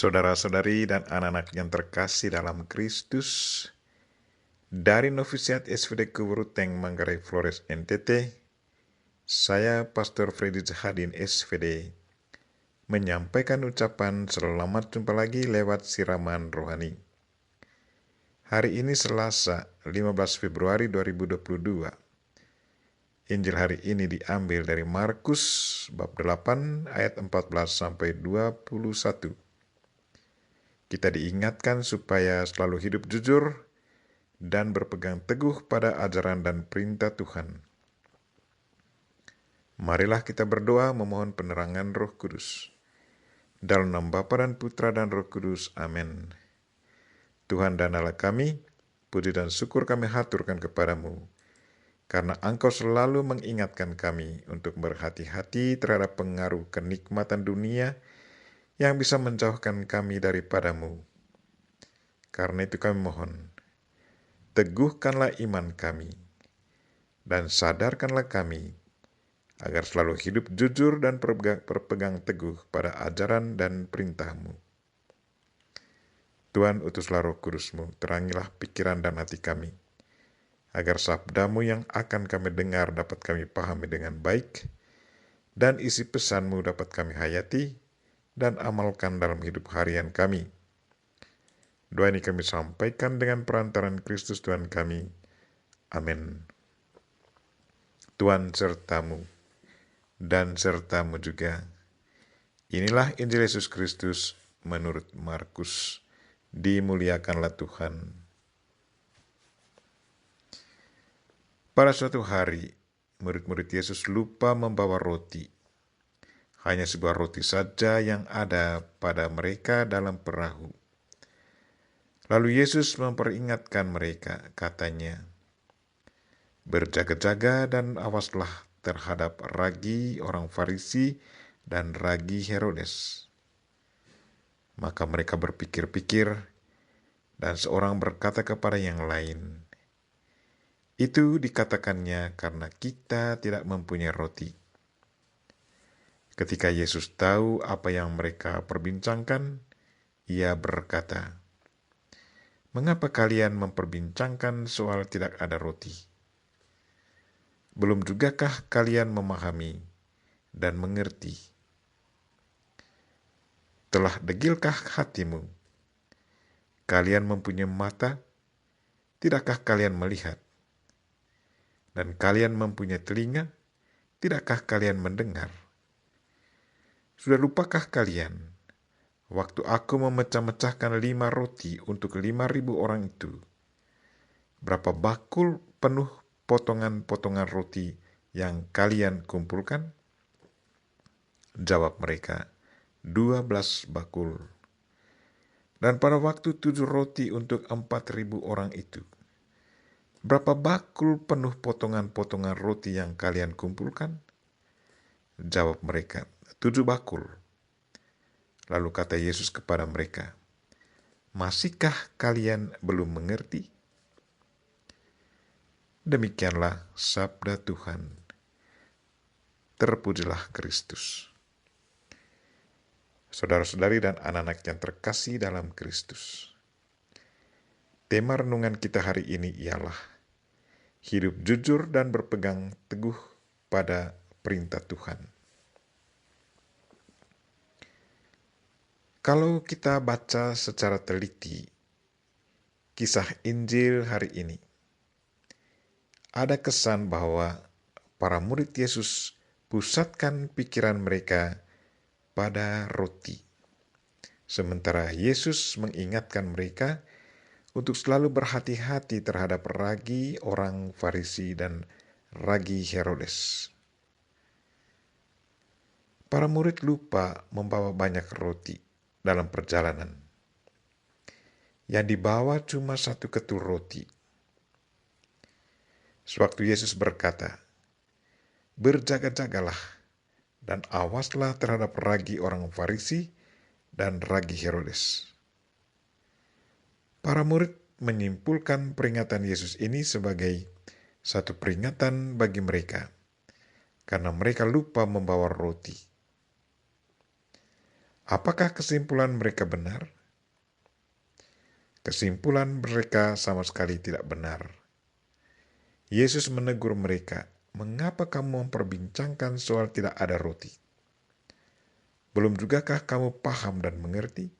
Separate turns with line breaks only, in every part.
Saudara-saudari dan anak-anak yang terkasih dalam Kristus, dari Novisiat SVD Kuburuteng Manggarai Flores NTT, saya Pastor Freddy Zahadin SVD menyampaikan ucapan selamat jumpa lagi lewat siraman rohani. Hari ini Selasa, 15 Februari 2022. Injil hari ini diambil dari Markus bab 8 ayat 14 sampai 21. Kita diingatkan supaya selalu hidup jujur dan berpegang teguh pada ajaran dan perintah Tuhan. Marilah kita berdoa memohon penerangan Roh Kudus. Dalam nama Bapa dan Putra dan Roh Kudus. Amin. Tuhan dan Allah kami, puji dan syukur kami haturkan kepadamu, karena Engkau selalu mengingatkan kami untuk berhati-hati terhadap pengaruh kenikmatan dunia yang bisa menjauhkan kami daripadamu. Karena itu kami mohon, teguhkanlah iman kami, dan sadarkanlah kami, agar selalu hidup jujur dan berpegang teguh pada ajaran dan perintah-Mu. Tuhan, utuslah Roh Kudus-Mu, terangilah pikiran dan hati kami, agar sabda-Mu yang akan kami dengar dapat kami pahami dengan baik, dan isi pesan-Mu dapat kami hayati dan amalkan dalam hidup harian kami. Doa ini kami sampaikan dengan perantaran Kristus Tuhan kami. Amin. Tuhan sertamu, dan sertamu juga. Inilah Injil Yesus Kristus menurut Markus. Dimuliakanlah Tuhan. Pada suatu hari, murid-murid Yesus lupa membawa roti. Hanya sebuah roti saja yang ada pada mereka dalam perahu. Lalu Yesus memperingatkan mereka, katanya, "Berjaga-jaga dan awaslah terhadap ragi orang Farisi dan ragi Herodes." Maka mereka berpikir-pikir, dan seorang berkata kepada yang lain, "Itu dikatakannya karena kita tidak mempunyai roti." Ketika Yesus tahu apa yang mereka perbincangkan, Ia berkata, "Mengapa kalian memperbincangkan soal tidak ada roti? Belum jugakah kalian memahami dan mengerti? Telah degilkah hatimu? Kalian mempunyai mata, tidakkah kalian melihat? Dan kalian mempunyai telinga, tidakkah kalian mendengar? Sudah lupakah kalian waktu aku memecah-mecahkan 5 roti untuk 5.000 orang itu? Berapa bakul penuh potongan-potongan roti yang kalian kumpulkan?" Jawab mereka, 12 bakul. "Dan pada waktu 7 roti untuk 4.000 orang itu, berapa bakul penuh potongan-potongan roti yang kalian kumpulkan?" Jawab mereka, 7 bakul. Lalu kata Yesus kepada mereka, "Masihkah kalian belum mengerti?" Demikianlah sabda Tuhan. Terpujilah Kristus. Saudara-saudari dan anak-anak yang terkasih dalam Kristus, tema renungan kita hari ini ialah hidup jujur dan berpegang teguh pada perintah Tuhan. Kalau kita baca secara teliti kisah Injil hari ini, ada kesan bahwa para murid Yesus pusatkan pikiran mereka pada roti, sementara Yesus mengingatkan mereka untuk selalu berhati-hati terhadap ragi orang Farisi dan ragi Herodes. Para murid lupa membawa banyak roti dalam perjalanan. Yang dibawa cuma 1 ketul roti. Sewaktu Yesus berkata, "Berjaga-jagalah dan awaslah terhadap ragi orang Farisi dan ragi Herodes." Para murid menyimpulkan peringatan Yesus ini sebagai satu peringatan bagi mereka, karena mereka lupa membawa roti. Apakah kesimpulan mereka benar? Kesimpulan mereka sama sekali tidak benar. Yesus menegur mereka, "Mengapa kamu memperbincangkan soal tidak ada roti? Belum jugakah kamu paham dan mengerti?"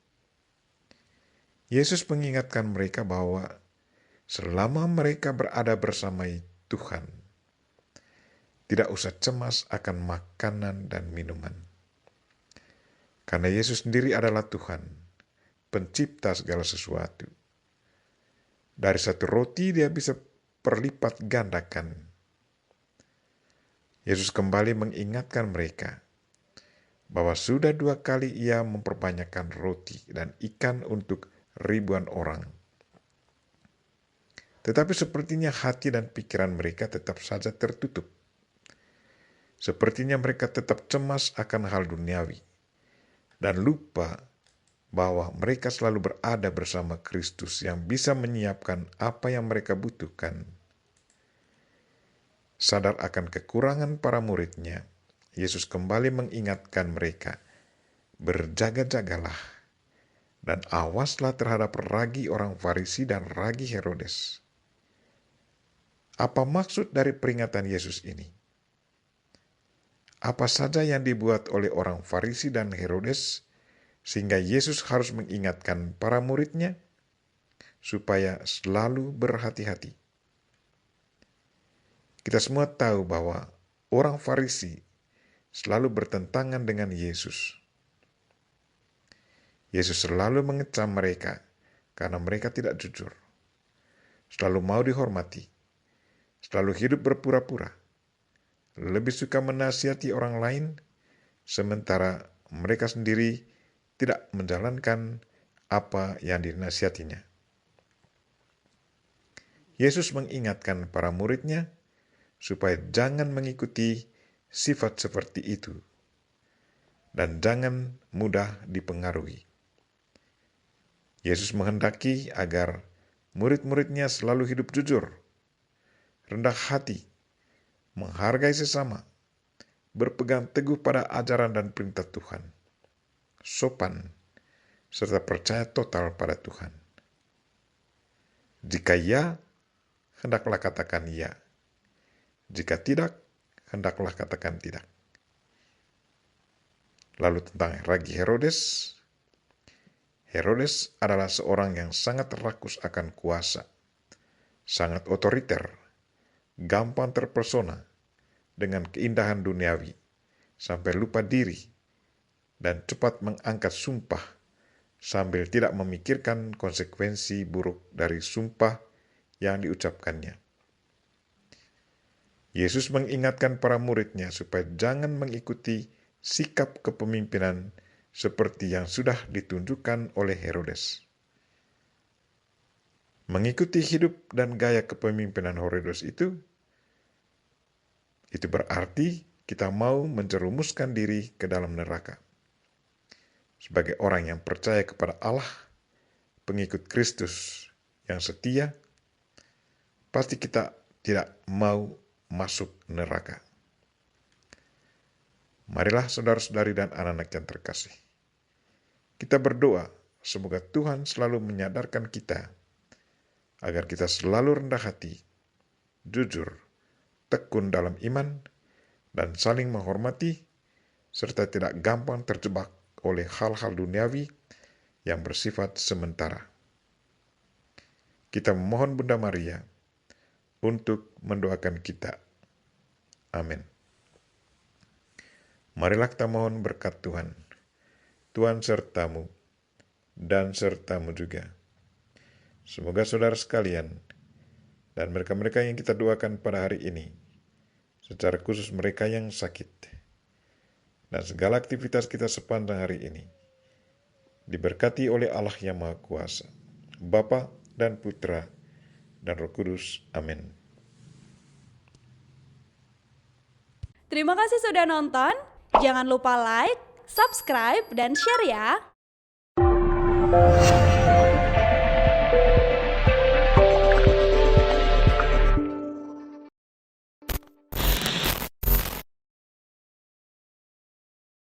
Yesus mengingatkan mereka bahwa selama mereka berada bersama Tuhan, tidak usah cemas akan makanan dan minuman. Karena Yesus sendiri adalah Tuhan, pencipta segala sesuatu. Dari satu roti dia bisa berlipat gandakan. Yesus kembali mengingatkan mereka bahwa sudah 2 kali ia memperbanyakkan roti dan ikan untuk ribuan orang. Tetapi sepertinya hati dan pikiran mereka tetap saja tertutup. Sepertinya mereka tetap cemas akan hal duniawi dan lupa bahwa mereka selalu berada bersama Kristus yang bisa menyiapkan apa yang mereka butuhkan. Sadar akan kekurangan para muridnya, Yesus kembali mengingatkan mereka, "Berjaga-jagalah dan awaslah terhadap ragi orang Farisi dan ragi Herodes." Apa maksud dari peringatan Yesus ini? Apa saja yang dibuat oleh orang Farisi dan Herodes sehingga Yesus harus mengingatkan para muridnya supaya selalu berhati-hati? Kita semua tahu bahwa orang Farisi selalu bertentangan dengan Yesus. Yesus selalu mengecam mereka karena mereka tidak jujur, selalu mau dihormati, selalu hidup berpura-pura, lebih suka menasihati orang lain, sementara mereka sendiri tidak menjalankan apa yang dinasihatinya. Yesus mengingatkan para muridnya supaya jangan mengikuti sifat seperti itu dan jangan mudah dipengaruhi. Yesus menghendaki agar murid-muridnya selalu hidup jujur, rendah hati, menghargai sesama, berpegang teguh pada ajaran dan perintah Tuhan, sopan, serta percaya total pada Tuhan. Jika ya, hendaklah katakan ya. Jika tidak, hendaklah katakan tidak. Lalu tentang ragi Herodes. Herodes adalah seorang yang sangat rakus akan kuasa, sangat otoriter, gampang terpesona dengan keindahan duniawi, sampai lupa diri, dan cepat mengangkat sumpah sambil tidak memikirkan konsekuensi buruk dari sumpah yang diucapkannya. Yesus mengingatkan para muridnya supaya jangan mengikuti sikap kepemimpinan seperti yang sudah ditunjukkan oleh Herodes. Mengikuti hidup dan gaya kepemimpinan Herodes itu berarti kita mau menjerumuskan diri ke dalam neraka. Sebagai orang yang percaya kepada Allah, pengikut Kristus yang setia, pasti kita tidak mau masuk neraka. Marilah saudara-saudari dan anak-anak yang terkasih, kita berdoa semoga Tuhan selalu menyadarkan kita agar kita selalu rendah hati, jujur, tekun dalam iman, dan saling menghormati, serta tidak gampang terjebak oleh hal-hal duniawi yang bersifat sementara. Kita memohon Bunda Maria untuk mendoakan kita. Amin. Marilah kita mohon berkat Tuhan. Tuhan sertamu dan sertamu juga. Semoga saudara sekalian dan mereka-mereka yang kita doakan pada hari ini, secara khusus mereka yang sakit, dan segala aktivitas kita sepanjang hari ini, diberkati oleh Allah yang Maha Kuasa, Bapa dan Putra dan Roh Kudus. Amin.
Terima kasih sudah nonton. Jangan lupa like, subscribe, dan share ya.